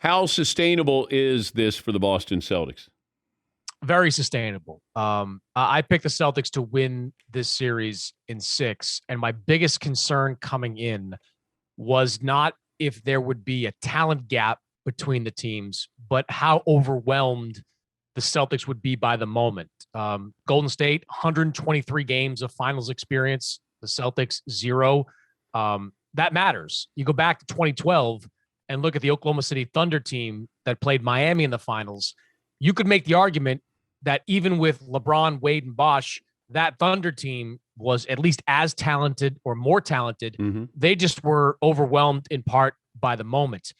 How sustainable is this for the Boston Celtics? Very sustainable. I picked the Celtics to win this series in 6, and my biggest concern coming in was not if there would be a talent gap between the teams, but how overwhelmed the Celtics would be by the moment. Golden State, 123 games of finals experience. The Celtics, 0. That matters. You go back to 2012 and look at the Oklahoma City Thunder team that played Miami in the finals. You could make the argument that even with LeBron, Wade, and Bosh, that Thunder team was at least as talented or more talented. Mm-hmm. They just were overwhelmed in part by the moment.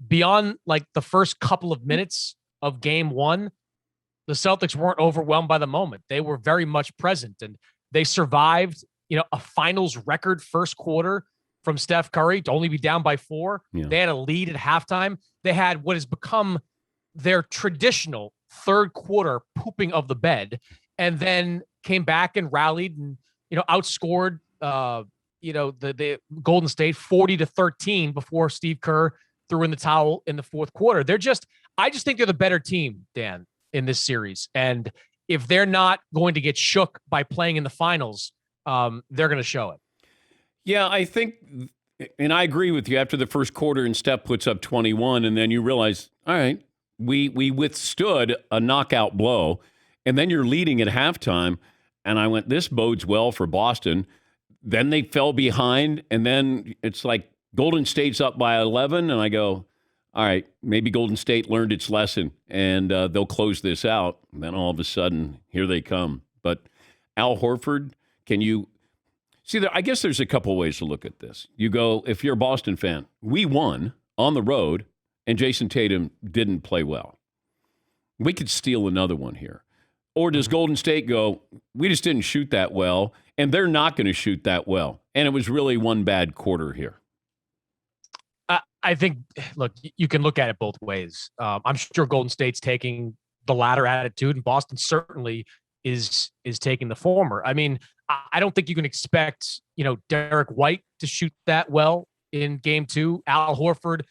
Beyond like the first couple of minutes of game 1, the Celtics weren't overwhelmed by the moment. They were very much present, and they survived, a finals record first quarter from Steph Curry to only be down by 4. Yeah. They had a lead at halftime. They had what has become their traditional third quarter pooping of the bed, and then came back and rallied and, outscored, the Golden State 40-13 before Steve Kerr threw in the towel in the fourth quarter. I just think they're the better team, Dan, in this series. And if they're not going to get shook by playing in the finals, they're going to show it. Yeah, I think, and I agree with you, after the first quarter and Steph puts up 21, and then you realize, all right, we withstood a knockout blow, and then you're leading at halftime, and I went, this bodes well for Boston. Then they fell behind, and then it's like Golden State's up by 11, and I go, all right, maybe Golden State learned its lesson, and they'll close this out. And then all of a sudden, here they come. But Al Horford, can you see, I guess there's a couple ways to look at this. You go, if you're a Boston fan, we won on the road, and Jason Tatum didn't play well. We could steal another one here. Or does Golden State go, we just didn't shoot that well, and they're not going to shoot that well, and it was really one bad quarter here? I think, look, you can look at it both ways. I'm sure Golden State's taking the latter attitude, and Boston certainly is taking the former. I mean, I don't think you can expect, Derek White to shoot that well in game 2, Al Horford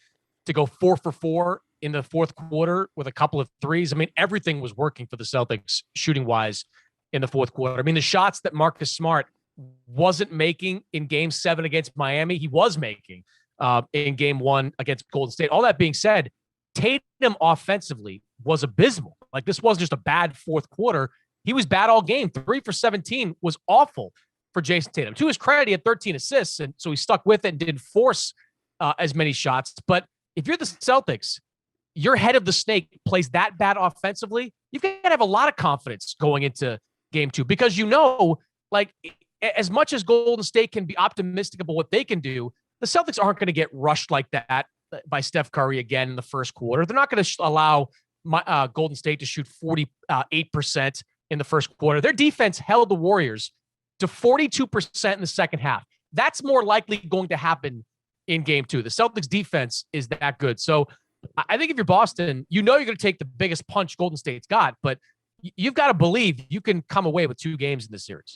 to go 4 for 4 in the fourth quarter with a couple of threes. I mean, everything was working for the Celtics shooting wise in the fourth quarter. I mean, the shots that Marcus Smart wasn't making in game 7 against Miami, he was making in game 1 against Golden State. All that being said, Tatum offensively was abysmal. Like, this wasn't just a bad fourth quarter. He was bad all game. 3 for 17 was awful for Jason Tatum. To his credit, he had 13 assists, and so he stuck with it and didn't force as many shots. But if you're the Celtics, your head of the snake plays that bad offensively, you've got to have a lot of confidence going into game 2, because like, as much as Golden State can be optimistic about what they can do, the Celtics aren't going to get rushed like that by Steph Curry again in the first quarter. They're not going to allow Golden State to shoot 48% in the first quarter. Their defense held the Warriors to 42% in the second half. That's more likely going to happen in game 2. The Celtics defense is that good. So I think if you're Boston, you're going to take the biggest punch Golden State's got, but you've got to believe you can come away with 2 games in this series.